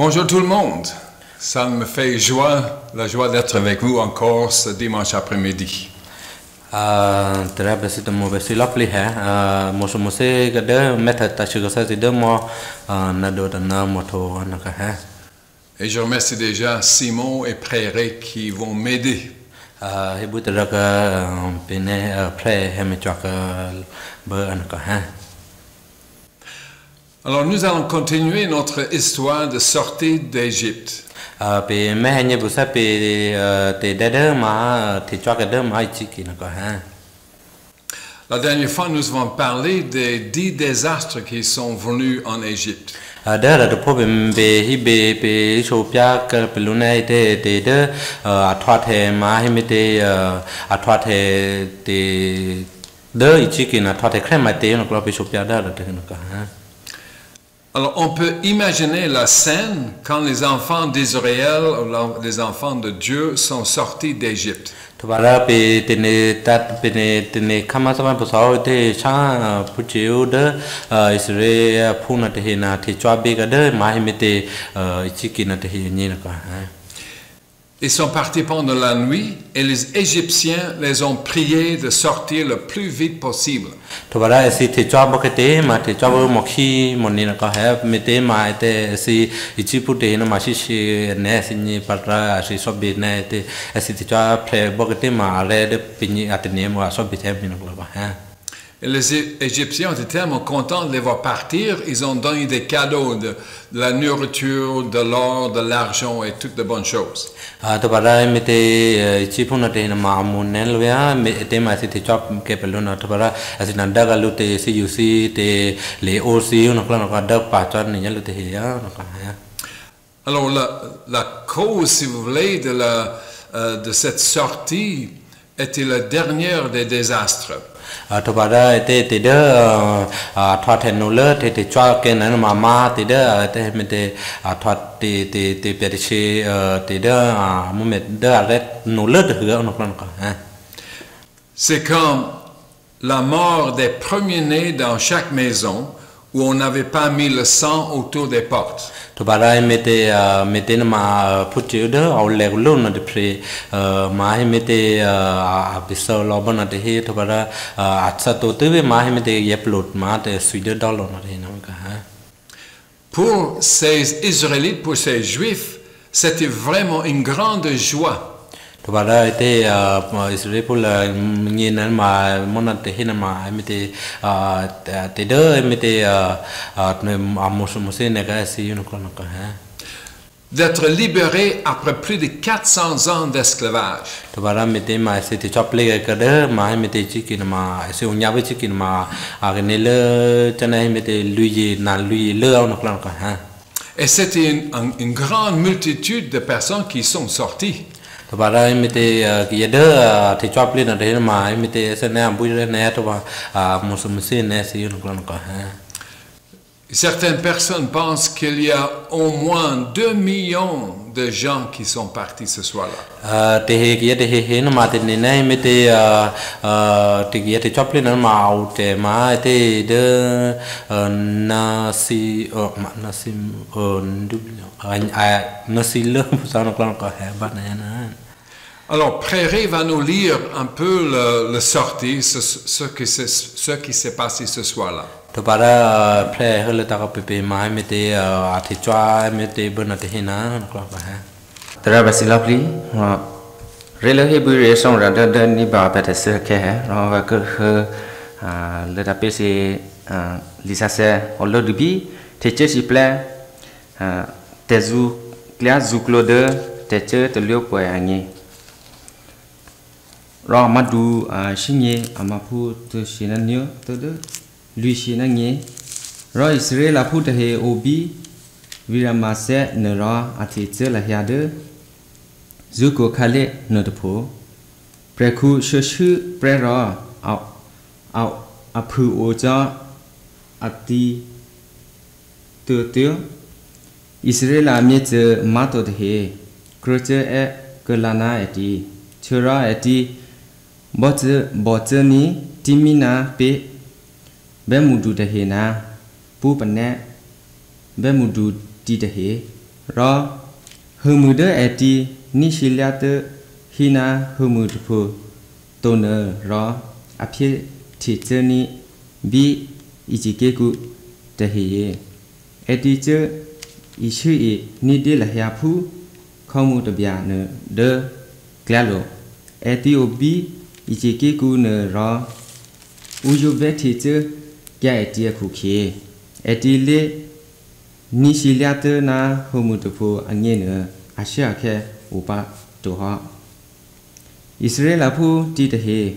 Bonjour tout le monde. Ça me fait la joie d'être avec vous encore ce dimanche après-midi. Et je remercie déjà Simon et Préré qui vont m'aider. Alors nous allons continuer notre histoire de sortie d'Égypte. La dernière fois, nous avons parlé des 10 désastres qui sont venus en Égypte. Alors, on peut imaginer la scène quand les enfants d'Israël, les enfants de Dieu, sont sortis d'Égypte. Ils sont partis pendant la nuit et les Égyptiens les ont priés de sortir le plus vite possible. Et les Égyptiens étaient tellement contents de les voir partir, ils ont donné des cadeaux, de la nourriture, de l'or, de l'argent et toutes de bonnes choses. Alors la cause, si vous voulez, de cette sortie était la dernière des désastres. C'est quand la mort des premiers-nés dans chaque maison où on n'avait pas mis le sang autour des portes. Pour ces Israélites, pour ces Juifs, c'était vraiment une grande joie. D'être libérés après plus de 400 ans d'esclavage. Et c'était une grande multitude de personnes qui sont sorties. Certaines personnes pensent qu'il y a au moins 2 millions de gens qui sont partis ce soir-là. Alors, Préré va nous lire un peu le sortie, ce qui s'est passé ce soir-là. lui shinanye ro Israel apu te he obi viramase ne ra ati la hyade zuko khale no tpo prekhu shoshu prera au apu oja ati te Israel amye mato te he kroche e kelana eti chura eti botni timina pe Bemudu de hena, Pupane, Bemudu di de he, Ra humuda eti nishiliate hina humudupu toner ra apye ticheni bi ichikeku tehiye eti che ishui ni de la yapu khomu tabya ne de klalo eti obi ichikeku ne ra ujuve tiche kya eti ku khe eti le nishiliate na humudupu anye ne asha khe upa to ha Israel apu ti tehe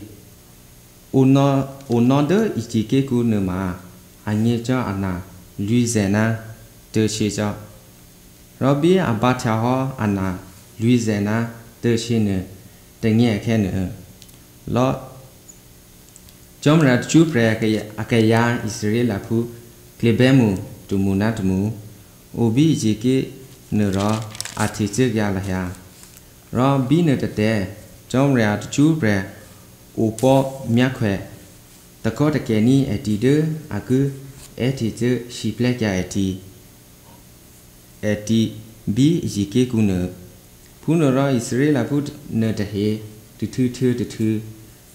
uno de ichikeku ne ma anye cha ana Louisiana de Cheja Robi abacha ho ana Louisiana de Chine de nye khe ne lo Jomra chu pre akaya Israel apu klebemu tumuna tumu obi jike ne ra atiche ya la ya ra bi ne te Jomra chu pre opo myakwe takot ke ni etide aku etiche shiplek ya eti bi jike kune puno ra Israel apu ne te he tu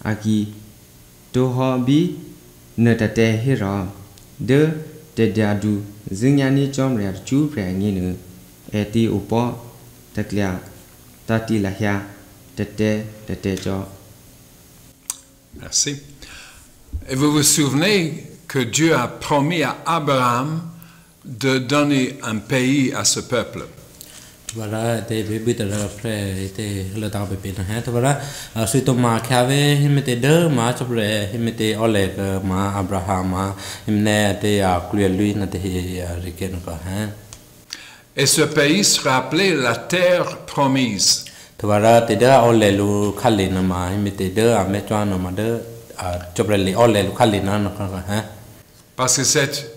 aki to ho bi ne te he ra de dadu zinyani Jomra chu pre ni ne eti opo taklia tati la ya tete jo. Merci. Et vous vous souvenez que Dieu a promis à Abraham de donner un pays à ce peuple. Voilà, des bébés de la près étaient le temps de payer. Voilà, suite au ma cave, il mettait deux matchs après, il mettait Oleg, ma Abraham, il n'était à lui, n'était à Riken. Et ce pays sera appelé la terre promise. Voilà, t'es deux Oleg, Kalina, il mettait deux à mettre un homme de Jobrelli, Oleg, Kalina. Parce que c'est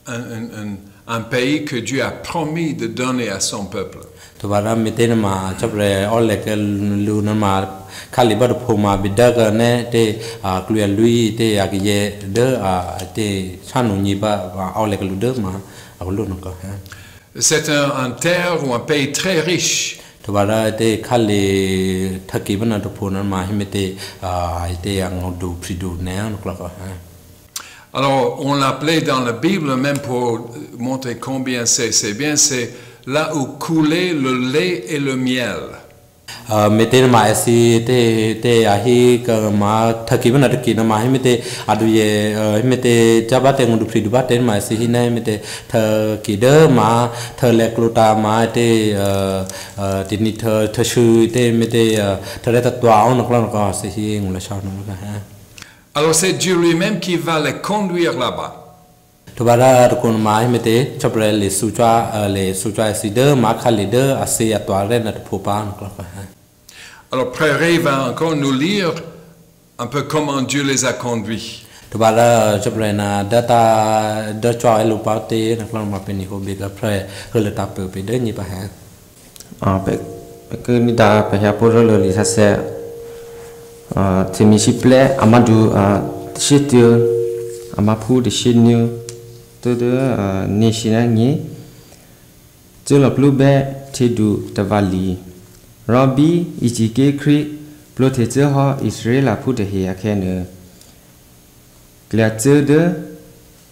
un pays que Dieu a promis de donner à son peuple. Voilà, mettez ma Jobre, Oleg, Lunama, Kaliba, Puma, Bidaga, Nete, à lui, te à Guillet, deux à te Chanuniba, Oleg Ludema, à Lunoka. C'est un terre ou un pays très riche. Voilà, te Kali, Takibana, Puna, Mahimete, été un do prido, néan, Alors, on l'appelait dans la Bible, même pour montrer combien c'est bien, c'est là où coulait le lait et le miel. Mettez ma si te ahi ma Takibana Takina, Mahimete, Aduye, Mete, Jabate, and Pridubat, my si hina, Mete, Takida, ma, Telekluta, ma, te, Tinita, Tashu, te, Mete, Tereta, on the clock, seeing the shadow. Alors c'est Dieu lui-même qui va les conduire là-bas. Tubara kun mai mete chapre les sutra side makha leader assez à toi ren popan. Alors Prairie va encore nous lire un peu comment Dieu les a conduits. Tubara chapre na data de choi lu pate na klon ma peni ko bega pre ke le tape pe de ni pa ha. Pe ke ni da pe ya por le li sa se Temisiple Amadou Chitiu Amapu de Chinu to the Nishinani Jula Blube Tedu Tavali Robbie Ichike Creek Ploteha Israel put here can Glatter de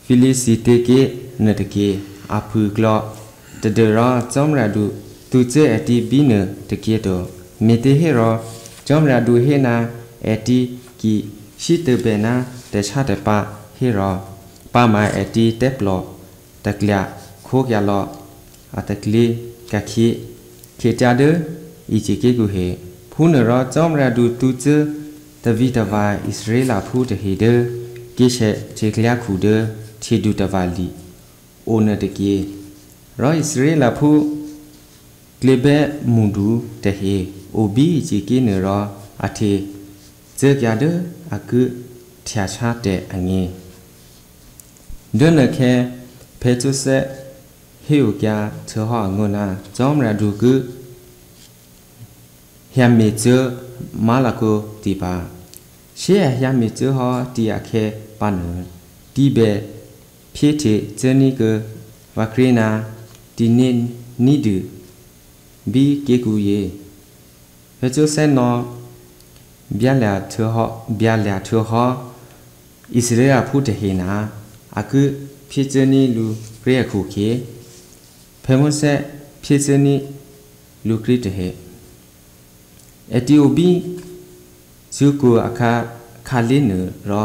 Feliciteke Netake Apu Glo the Dera Tomradu Tuze at the Bina Teketo Mete Hero Jomradu Hena eti ki shite bena de chate pa hero pa ma eti teplo taklia khokya lo atakli kakhi khechade ichike gu he phunero chomra du tuche tavitava israela phu de he de kishe cheklia khu de chedu tavali ona de ki ro israela phu klebe mundu de he obi ichike ne ro ati Zegade aku tiachate angi. Dunake petuse hiuga toha nguna Jomra dugu Yamizu Malako tiba. Share Yamizu ho diake panu. Dibe Pieti Zenigu Vakrina Dinin ni du bi ke ku ye pe cho sen no bia la thu ho Israel phu de he na aku phi che ni lu re khu ke pe mo se phi che ni lu kri de he Ethiopia zu ku aka khali ne ro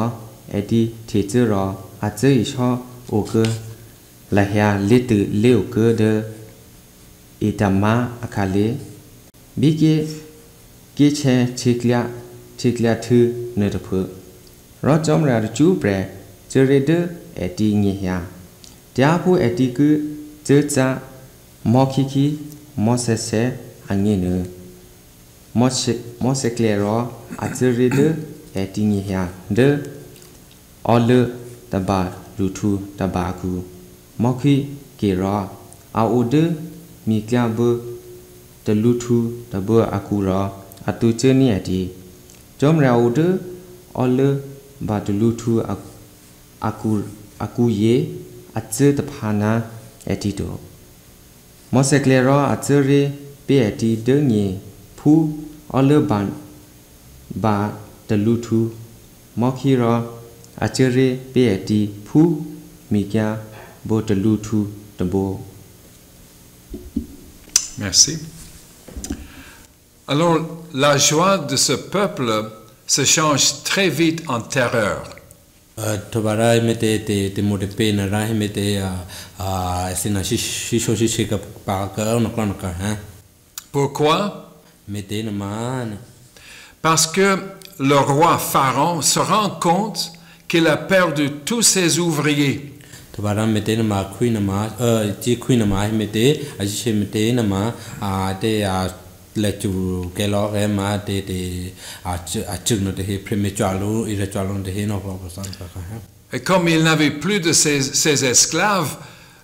eti the che ro a che sho o ke la ya le tu le o ke de itama akale bi ke che chiklia thu ne de phu ro chom ra chu pre che re de eti ngi ya tia phu eti ku che cha mo ki mo se angi ne mo se klero a che re de eti ngi ya de all taba rutu tabaku mo ki ke ro a o de mi kya bu de lutu de bu akura atu che ni ati chom ra o de all ba de lutu aku ye atse de phana ati do mo se klero a che re pe ati de ni phu all ba de lutu mo ki ro a che re pe ati phu mi kya bo de lutu de bo. Merci. Alors, la joie de ce peuple se change très vite en terreur. Tobara mete te mo de pena ra mete sina shi ka pa ka no kan ka hein. Pourquoi? Mete na man. Parce que le roi Pharaon se rend compte qu'il a perdu tous ses ouvriers. Tobara mete na ma queen ma ti queen ma mete aji mete na ma te le tu ke lo re ma te chu no te premature ira chalo de no pa san ka. Et comme il n'avait plus de ses esclaves,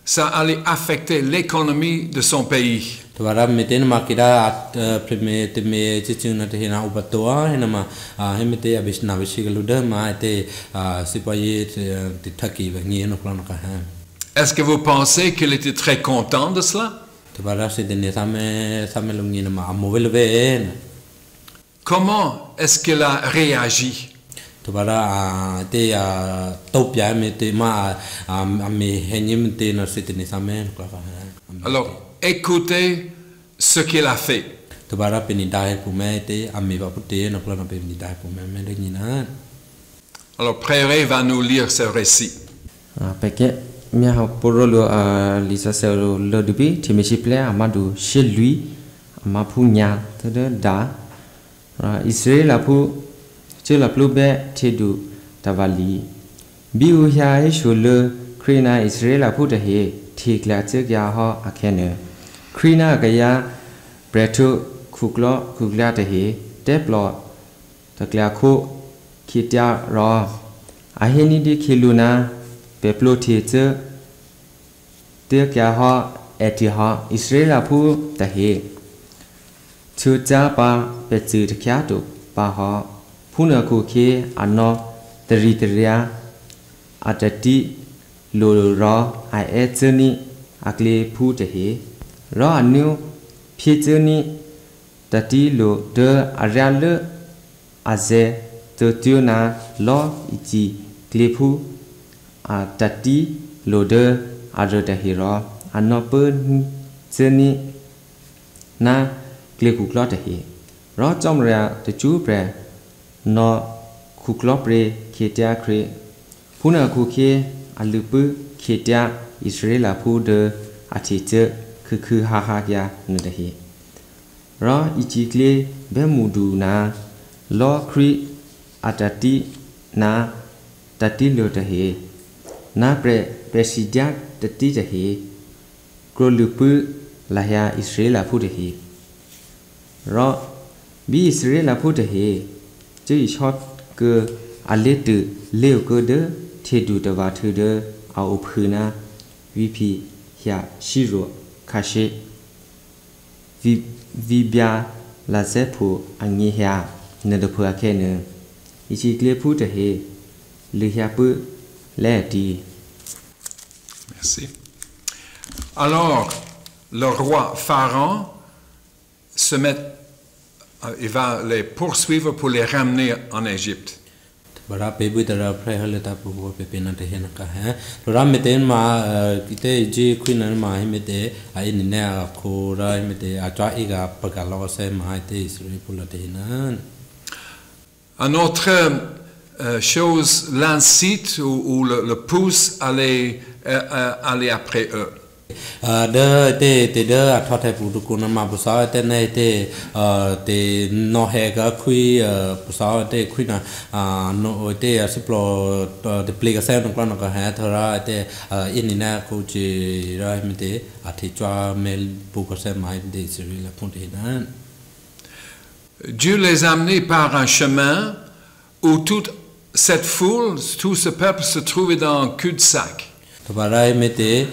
ça allait affecter l'économie de son pays. Tobara mete na ma kira preme te me chu no te na ubatoa na ma mete abis na bisi lu de ma te sipaye te thaki ba ni no plan ka. Est-ce que vous pensez qu'il était très content de cela? Comment est-ce qu'il a réagi? Alors, écoutez ce qu'il a fait. Alors, Préré va nous lire ce récit. Mia porolo lisa selo lo dubi timishi ple amadu chez lui amapu nya de da Israel apu che la plube tedu tavali bi u hya he shule krina Israel apu de he thikla che kya ho akhene krina gaya bretu khukla de he deplo takla khu khitya ro aheni di khiluna Peplo theater te kya ha eti ha Israel phu ta he chu cha pa pe chu kya to pa ha phuna ko khe ano triya atati lo ro I etsni akle phu ta he ro anu phi chni tati lo de aryal aze to tuna lo ichi kle phu tati loader ada dahira anopen seni na klekukla dahi ro chomra te chu pre no kukla pre khetia kre phuna khu khe alupu khetia Israel phu de athiche khu ha kya ne dahi ro ichi kle be mudu na lo kri atati na tati lo dahi na president tati jahi krolupu lahya Israel phu dahi ro bi Israel phu dahi chi shot ke aletu leu ke de thedu tawa thu de au phu na vipi hya shiro khashe vibya la sephu angi hya ne de phu akhe ne ichi kle phu dahi le hya pu le di. Merci. Alors, le roi Pharaon il va les poursuivre pour les ramener en Égypte. Bara pebu tara pray halata pugo pepena te henaka ha ra meten ma kite ji kuinan ma himete ai ne a ko ra himete a twa iga pagalo se ma te isri pulate hinan. Une autre chose l'incite ou le pousse à aller après eux. De a thothe pu du kun ma bu sa te ne te no he ga kui bu sa te kui na no te a siplo de plega se no kan ka ha thara te in na ku ji ra mi te a thi chwa mel bu ko se mai de sri la pon te na. Dieu les a amenés par un chemin où toute cette foule, tout ce peuple se trouvait dans un cul-de-sac. Tabarai mete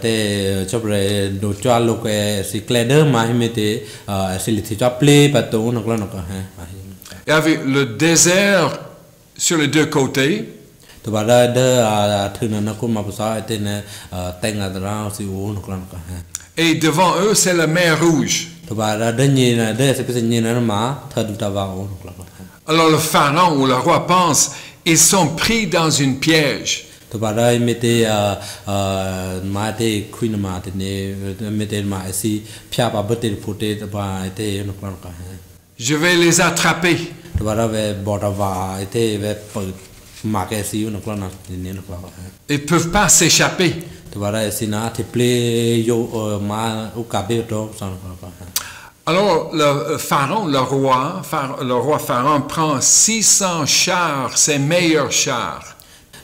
te chobre do chwa lo ke si kleder ma mete si li chwa play pato no kla no ka ha. Il y avait le désert sur les deux côtés. Tabarai de a thuna na ko ma sa te ne tenga dra si o no kla no ka ha. Et devant eux, c'est la mer Rouge. Tabarai de ni na de se pese ni na ma thadu ta va o no kla. Alors le pharaon ou le roi pense, ils sont pris dans une piège. Tabarai mete ma te queen ma te ne mete ma si pia ba bete pote ba te no kla ka ha. Je vais les attraper. Tabarai ve borda va te ve ma ke si no kla na ne no kla ha. Ils ne peuvent pas s'échapper. Tabarai si na te play yo ma u ka be to sa no kla ha. Alors le pharaon, le roi pharaon prend 600 chars, ses meilleurs chars.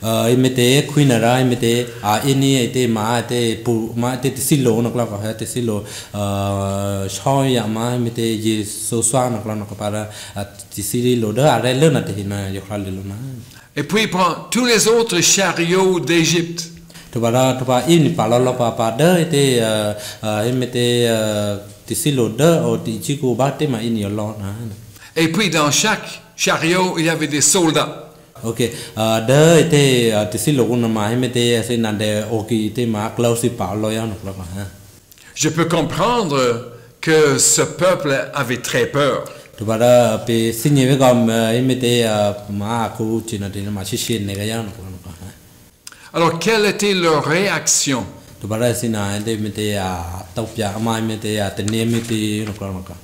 Imete queen ara imete ini ite ma te pu ma te silo no kla ka te silo shoya ma imete ye so swa no kla no ka para ti silo da are le na te hina yo kla le na. Et puis il prend tous les autres chariots d'Égypte. To ba ini pa lo pa da ite imete ti silo da o ti chiku ba te ma ini lo na. Et puis dans chaque chariot, il y avait des soldats. Ok, de te te silo kuna ma himete se nande oki te ma klausi pa lo ya no kla ha. Je peux comprendre que ce peuple avait très peur. To bara pe sinye ve gam himete ma ku china te ma shishin ne ga ya no kla ha. Alors quelle était leur réaction? To bara sina de himete topya ma himete te ne himete no kla ka.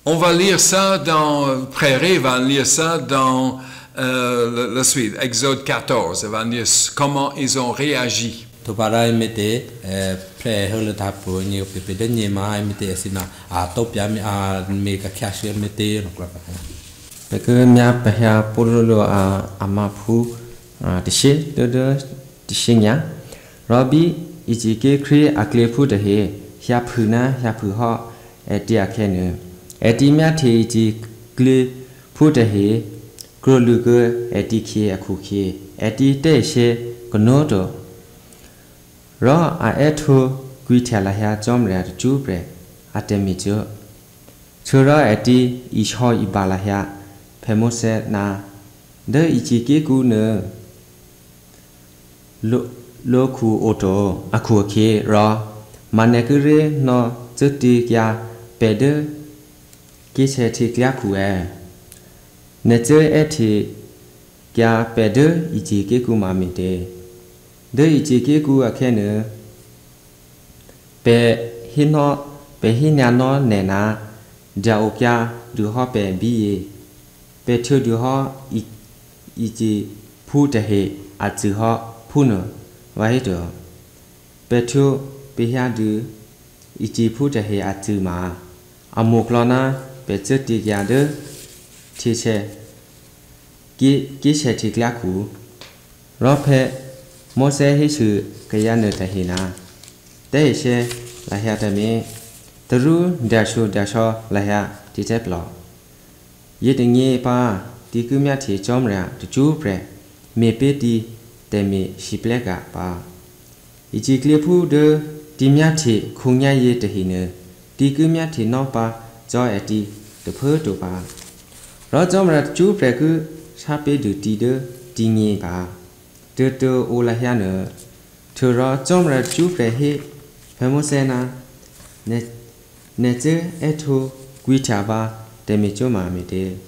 On va lire ça dans Prairie, va lire ça dans la suite, Exode 14, va dire comment ils ont réagi. To bara mete pre hole ta po ni pe de ni ma mete sina topya me ka khash mete no kla. Pe ke mya pe ha polo ama phu de she de nya robi iji ke kri akle phu de he hya phu na hya phu ho etia khe ne eti mya the ji kle phu de he kro lu ke eti khe akhu khe eti te she kono do ro a ethu kwi thala hya chom ra chu pre atemi jo chura eti isho ibala hya phemose na de ichi ke ku ne lo khu oto akhu khe ro mane ku re no chuti kya pe de ki che thi kya khu e ne che e thi kya pe de ichi ke ku ma mi de ichi ke ku a khe ne pe hinya no ne na ja o kya du ho pe bi pe thu du ho ichi phu de he a chu ho phu no wa he do pe thu pe hya du ichi phu de he a chu ma amok lo na pe che ti kya de thi che ki che thi kya khu ro phe mo se hi chu kya ne ta he na te she la hya ta me tru da sho la hya ti che plo ye de nge pa ti ku mya thi chom ra tu chu pre me pe ti te me shi ple ka pa ichi kle phu de ti mya thi khung nya ye te hi ne ti ku mya thi no pa jo e ti de phu to pa ro chom ra chu pre ku sa pe du ti de ti nge pa de o la hya ne thu ro chom ra chu pre he phemo se na ne che eto guichaba de michoma mite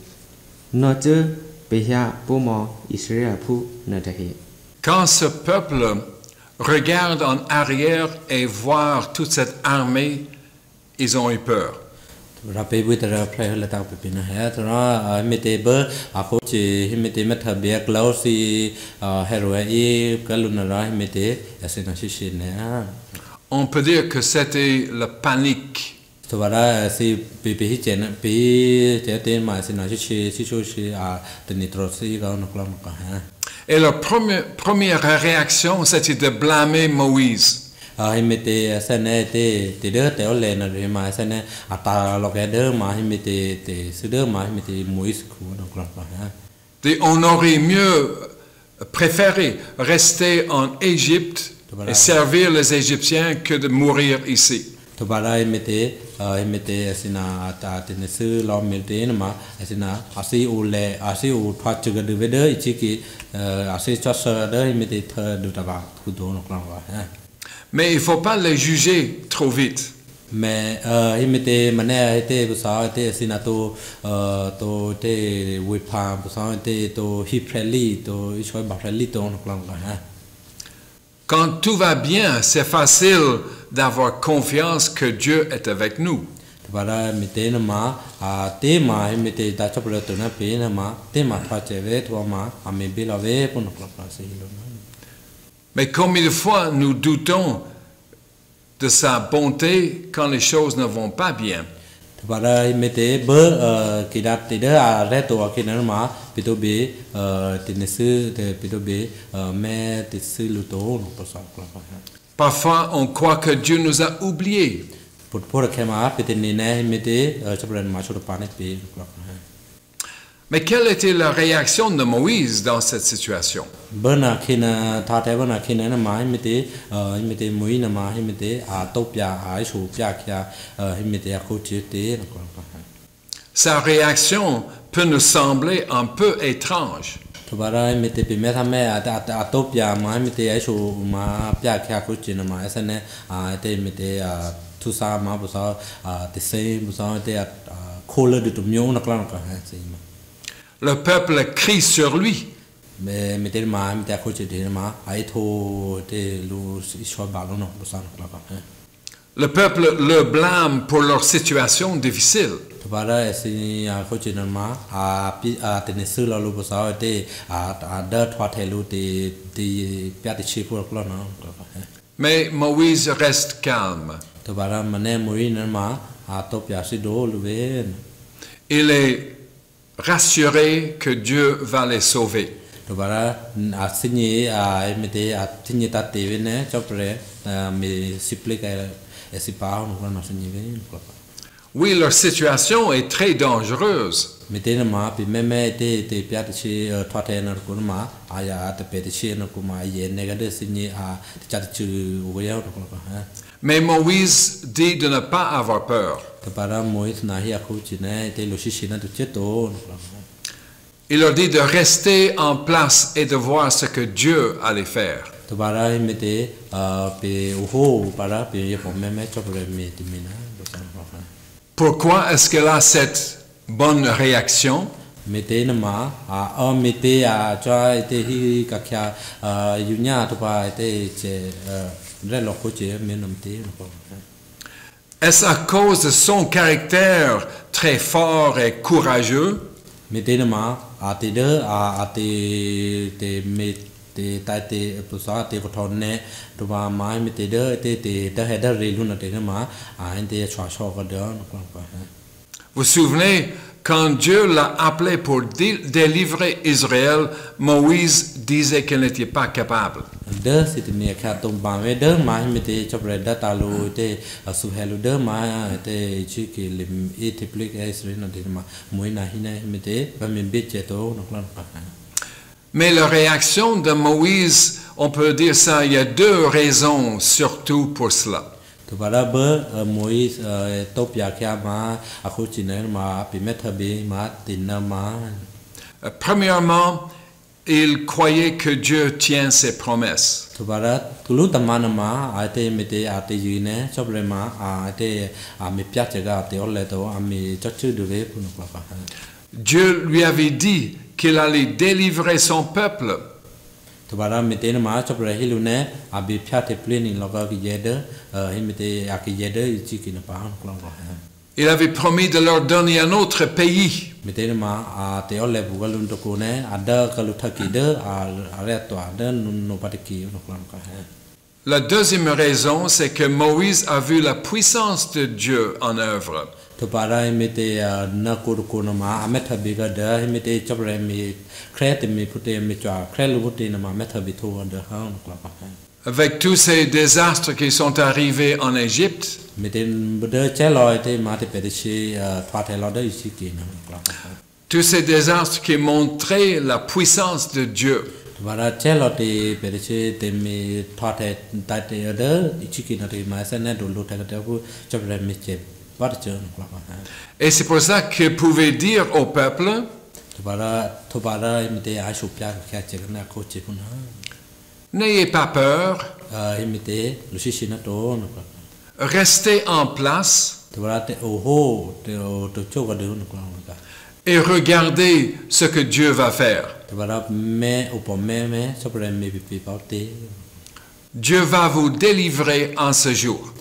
no che behia pomo Israël pu na tahi. Quand ce peuple regarde en arrière et voit toute cette armée, ils ont eu peur. Rape buitara play la ta pipina ha tra mete ba ako chi mete matha be klausi heroe e kaluna ra mete asena shishi ne. On peut dire que c'était la panique. Tobara si pipi hi chen pi te ma asena shishi shishi a tenitrosi ga no klam ka ha. Et leur première réaction, c'était de blâmer Moïse. Himete asane te de te ole na re ma asane ata lo ke de ma himete te sude ma himete Moïse ku no klam ka ha. On aurait mieux préféré rester en Égypte et servir les Égyptiens que de mourir ici. Tobara himete asina ata tenesu lo mete na asina asi ule asi u thwa chuga de de ichiki asi chasa de himete tha du taba ku do no klam ka ha. Mais il ne faut pas les juger trop vite. Mais himete mane te busa te asina to te wipa busa te to hipreli to ishoi bapreli to no klam ka ha. Quand tout va bien, c'est facile d'avoir confiance que Dieu est avec nous. Tobara mete na ma te ma himete ta chapra to na pe na ma te ma thwa cheve to ma ame be la ve pon no klam ka se lo. Mais combien de fois nous doutons de sa bonté quand les choses ne vont pas bien? Tobara himete be kidat te de a re to ke na ma pitobe tenesu te pitobe me te su lu to no posa klam ka. Parfois, on croit que Dieu nous a oubliés. Pour que ma petite ne mette chapran ma chota pane pe. Mais quelle était la réaction de Moïse dans cette situation? Bana kina tate bana kina na ma mette mui na ma mette a topia a su pia kya mette a coachete. Sa réaction peut nous sembler un peu étrange. Tobara mette pe me thame a topia ma mette a su ma pia kya coachina ma asane a te mette a tout ça ma busa te sei busa te colle de mio na klan ka ha sei ma. Le peuple crie sur lui. Mais mette ma mette a coach de ma ai tho te lu ishwa ba lo no busa na klan ka. Le peuple le blâme pour leur situation difficile. Tobara si a coach na ma a te ne su la lu busa te a da thwa the lu te pya te chi pour klan na. Mais Moïse reste calme. Il est rassuré que Dieu va les sauver. Oui, leur situation est très dangereuse. Mais Moïse dit de ne pas avoir peur. Il leur dit de rester en place et de voir ce que Dieu allait faire. Pourquoi est-ce qu'elle a cette bonne réaction? Est-ce à cause de son caractère très fort et courageux? Vous vous souvenez, quand Dieu l'a appelé pour délivrer Israël, Moïse disait qu'il n'était pas capable. Mais la réaction de Moïse, on peut dire ça, il y a deux raisons surtout pour cela. Premièrement, il croyait que Dieu tient ses promesses. Tu bara tulu tamana ma ate mete ate yine chobrema ate me piachega ate oleto ami chachu dure punukla. Dieu lui avait dit qu'il allait délivrer son peuple. Tu bara mete ma chobre hilune abi piate pleni loga yede himete akiyede ichiki na pa klon. Il avait promis de leur donner un autre pays. La deuxième raison, c'est que Moïse a vu la puissance de Dieu en œuvre. Avec tous ces désastres qui sont arrivés en Égypte, tous ces désastres qui montraient la puissance de Dieu. Et c'est pour ça qu'il pouvait dire au peuple, n'ayez pas peur, restez en place et regardez ce que Dieu va faire. Dieu va vous délivrer en ce jour.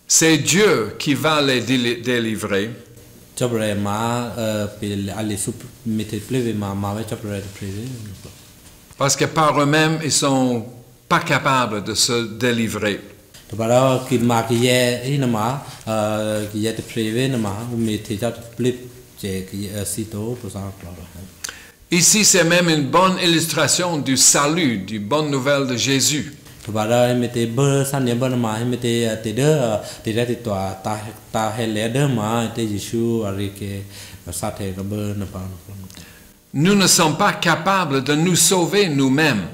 C'est Dieu qui va les délivrer. Parce que par eux-mêmes, ils ne sont pas capables de se délivrer. Ici, c'est même une bonne illustration du salut, du bonne nouvelle de Jésus. Nous ne sommes pas capables de nous sauver nous-mêmes.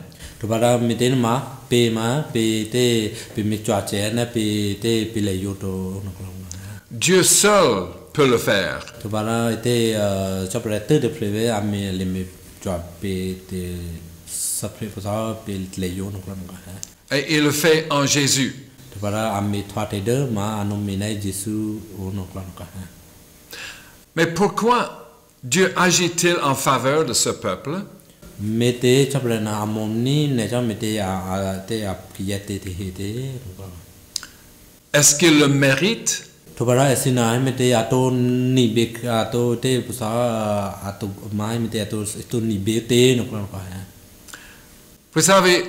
Dieu seul peut le faire. Et il le fait en Jésus. Mais pourquoi Dieu agit-il en faveur de ce peuple? Est-ce qu'il le mérite? Vous savez,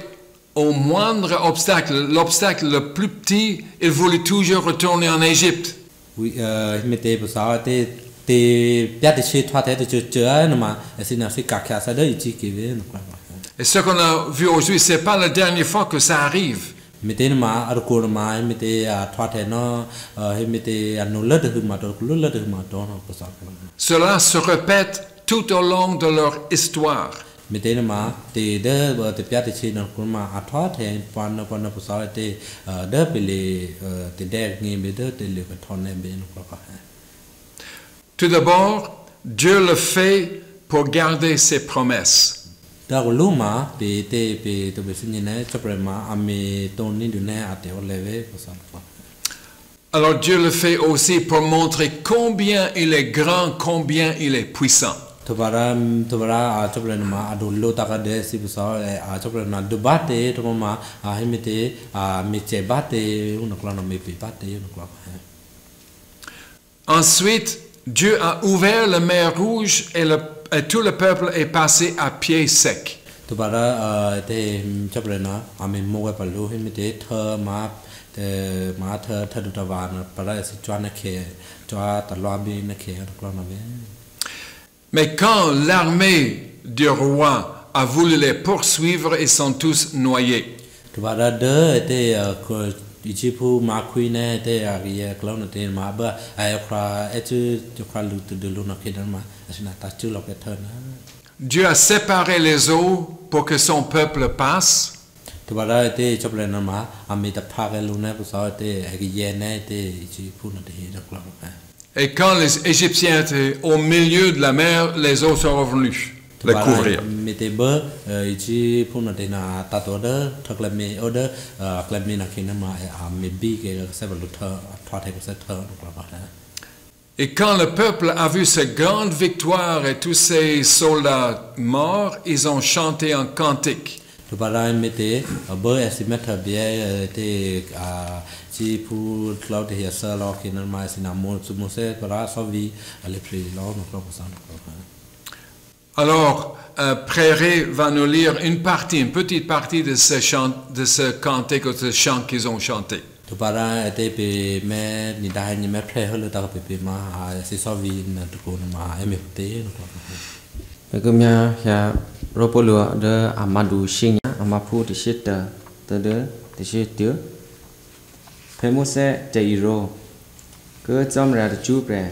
au moindre obstacle, l'obstacle le plus petit, il voulait toujours retourner en Égypte. Et ce qu'on a vu aujourd'hui, ce n'est pas la dernière fois que ça arrive. Cela se répète tout au long de leur histoire. Tout d'abord, Dieu le fait pour garder ses promesses. Alors Dieu le fait aussi pour montrer combien il est grand, combien il est puissant. Ensuite, Dieu a ouvert la mer Rouge et tout le peuple est passé à pied sec. Mais quand l'armée du roi a voulu les poursuivre, ils sont tous noyés. Dieu a séparé les eaux pour que son peuple passe. tu bara te chople na ma ami ta pha ke lu na pu so te ki ye na te chi pu na te na kla ba Et quand les Égyptiens étaient au milieu de la mer, les eaux sont revenues les couvrir. mi te ba chi pu na te na ta to de thak la me order kla me na ki na ma mi bi ke se ba lu tha tha te ko se tha kla ba Et quand le peuple a vu cette grande victoire et tous ces soldats morts, ils ont chanté un cantique. tu bara mi te ba estimate bia te chi pu cloud here sa lo ki na ma sina mo su mo se bara so vi ale pri lo no ko sa Alors, Préré va nous lire une petite partie de ce cantique ou de ce chant qu'ils ont chanté. tu bara te pe me ni dai ni me pre holo ta pe ma si so vi na tu ko ma me te no ko Begemia ya ropolo de amadu shinya amapu de shita de shitu Pemose de iro ke jamra de jubre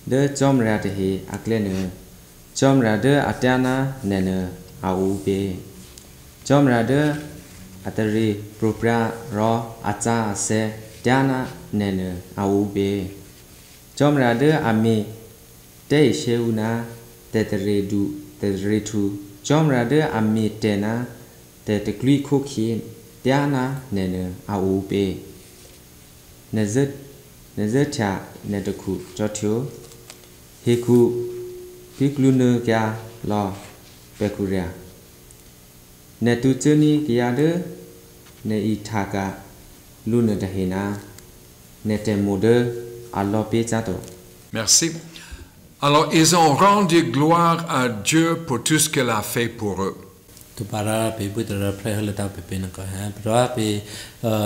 de jamra de he aklene jamra de atana nene au be jamra de atari propra ro acha se dana nene au be jamra de ami te sheuna Teteredu Jomra de ami tena Tetekli koki Diana nene aube Nezeta nedeku jotio Heku Piklunu ga la Bekuria Netutuni giade Ne itaka Luna dahina Netemode Alope jato. Merci. Alors, ils ont rendu gloire à Dieu pour tout ce qu'il a fait pour eux. tu para pe bu tra pre holo ta pe na ka ha pra pe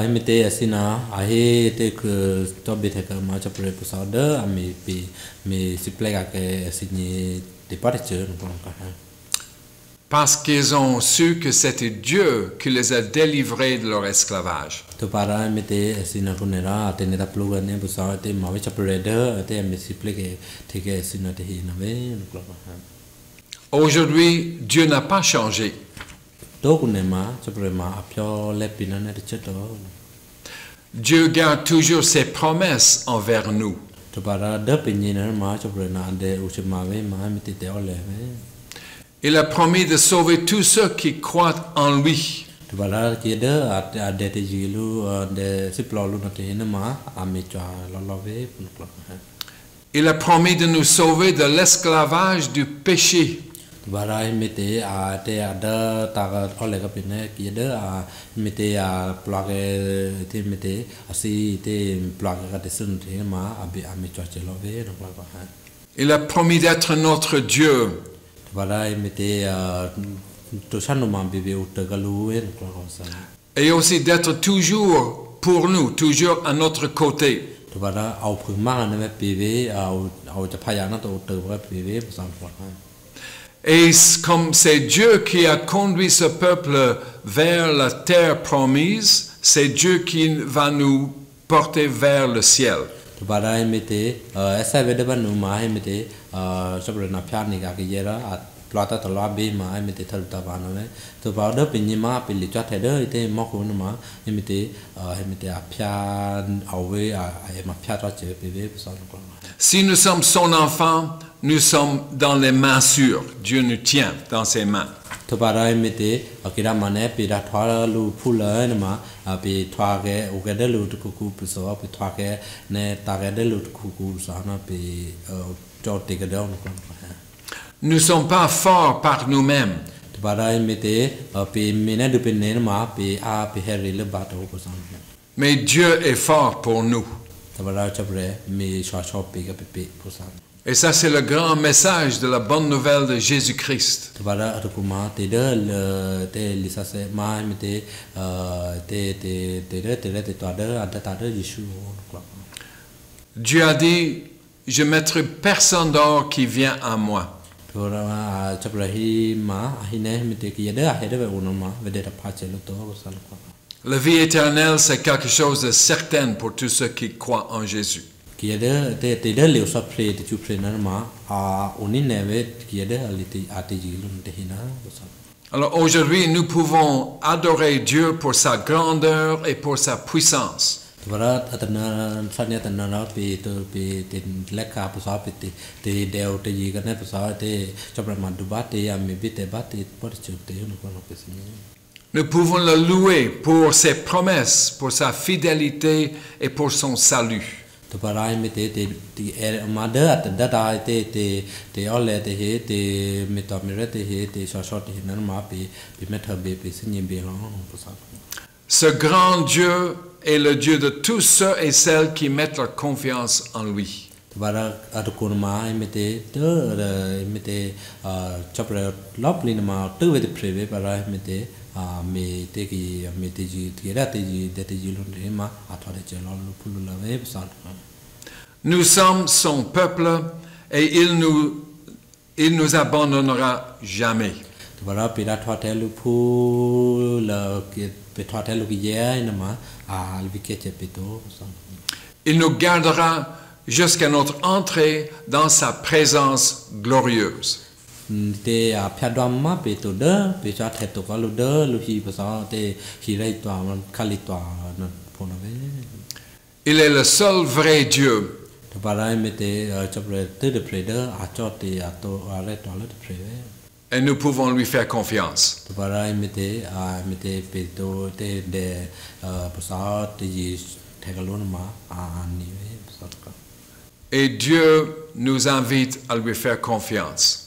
himite asina a he te ku to be te ka ma cha pre pu sa de ami pe me si ple ka ke asini te pa che no ka ha Parce qu'ils ont su que c'était Dieu qui les a délivrés de leur esclavage. tu para himite asina ku ne ra te ne ta plu ne pu sa te ma cha pre de te me si ple ke te ke asina te hi na be no ka ha Aujourd'hui, Dieu n'a pas changé. Dieu garde toujours ses promesses envers nous. Il a promis de sauver tous ceux qui croient en lui. Il a promis de nous sauver de l'esclavage du péché. Barai mete a te ada ta ole ka pine ki ada mete a plage te mete asi te plage ka te sun te ma abi ami chache lo ve no ba ha Il a promis d'être notre Dieu. Barai mete to sanu ma be be ut ka lu en ko sa Et aussi d'être toujours pour nous, toujours à notre côté. to bara au phu ma na me pe ve au ta phaya na to te ba pe ve sa ko ha. Et comme c'est Dieu qui a conduit ce peuple vers la terre promise, c'est Dieu qui va nous porter vers le ciel. Si nous sommes son enfant, nous sommes dans les mains sûres. Dieu nous tient dans ses mains. Nous ne sommes pas forts par nous-mêmes. Mais Dieu est fort pour nous. Et ça, c'est le grand message de la bonne nouvelle de Jésus-Christ. Dieu a dit, je ne mettrai personne dehors qui vient à moi. La vie éternelle, c'est quelque chose de certain pour tous ceux qui croient en Jésus. Alors aujourd'hui, nous pouvons adorer Dieu pour sa grandeur et pour sa puissance. Tubara atana sanya atana pe to pe te leka pasa pe te deo te yigane pasa te chapra manduba te amibite bate por chute no kono pesini. Nous pouvons le louer pour ses promesses, pour sa fidélité et pour son salut. Tubara me te mada atada te ole te he te metamire te he te shashot he nanma pe metha be pe sinye be no pasa. Ce grand Dieu est le Dieu de tous ceux et celles qui mettent leur confiance en lui. Tubara atukuma imete imete chapra lopli nama tu with preve para imete me te ki me te ji tira te ji de te ji lunde ma athare chelo pulu la ve sal. Nous sommes son peuple et il nous abandonnera jamais. Tubara pira thate lu pu la pe thate lu ki ye nama al vikete pito sal. Il nous gardera jusqu'à notre entrée dans sa présence glorieuse. Te phiadwama pe to de pe cha the to ka lu de lu hi pasa te hi rai twa khali twa na phona ve. Il est le seul vrai Dieu. Tubara mete chapre te de prede a chote a to a re to le de prede. Et nous pouvons lui faire confiance. Tubara mete pe to te de pasa te ji thegalon ma a ni ve pasa ka. Et Dieu nous invite à lui faire confiance.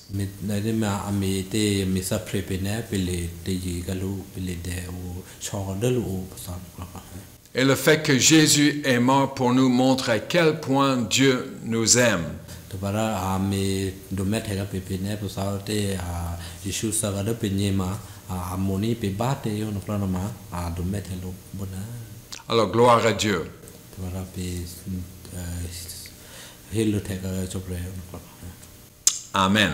Et le fait que Jésus est mort pour nous montre à quel point Dieu nous aime. Alors gloire à Dieu. Amen.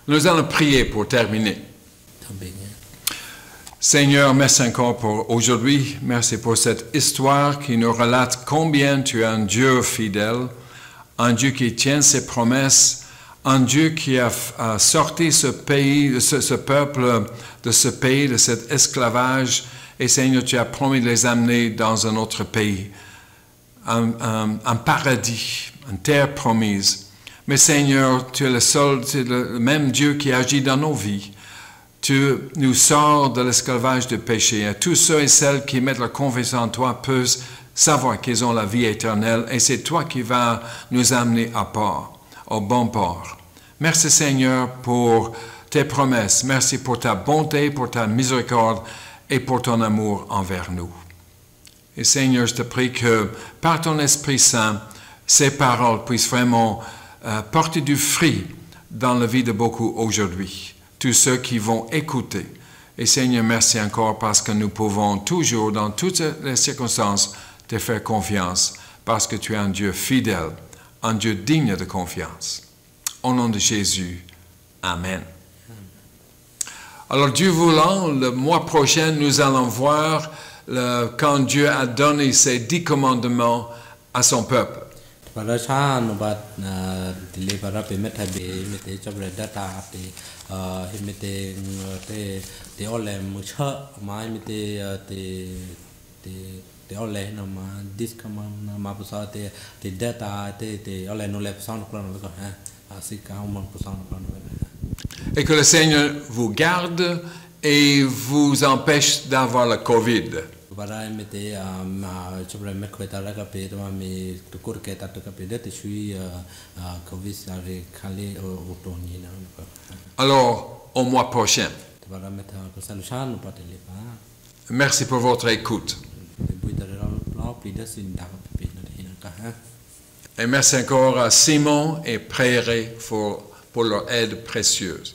Nous allons prier pour terminer. Seigneur, merci encore pour aujourd'hui. Merci pour cette histoire qui nous relate combien tu es un Dieu fidèle, un Dieu qui tient ses promesses, un Dieu qui a sorti ce pays, ce peuple de ce pays, de cet esclavage. Et Seigneur, tu as promis de les amener dans un autre pays. Un paradis, une terre promise. Mais Seigneur, tu es le seul, tu es le même Dieu qui agit dans nos vies. Tu nous sors de l'esclavage du péché. Et tous ceux et celles qui mettent leur confiance en toi peuvent savoir qu'ils ont la vie éternelle. Et c'est toi qui vas nous amener à port, au bon port. Merci Seigneur pour tes promesses. Merci pour ta bonté, pour ta miséricorde et pour ton amour envers nous. Et Seigneur, je te prie que par ton Esprit Saint, ces paroles puissent vraiment porter du fruit dans la vie de beaucoup aujourd'hui. Tous ceux qui vont écouter. Et Seigneur, merci encore parce que nous pouvons toujours, dans toutes les circonstances, te faire confiance parce que tu es un Dieu fidèle, un Dieu digne de confiance. Au nom de Jésus, Amen. Alors Dieu voulant, le mois prochain, nous allons voir quand Dieu a donné ses 10 commandements à son peuple. Et que le Seigneur vous garde et vous empêche d'avoir le Covid. Alors, au mois prochain. Merci pour votre écoute. Et merci encore à Simon et Prairie pour leur aide précieuse.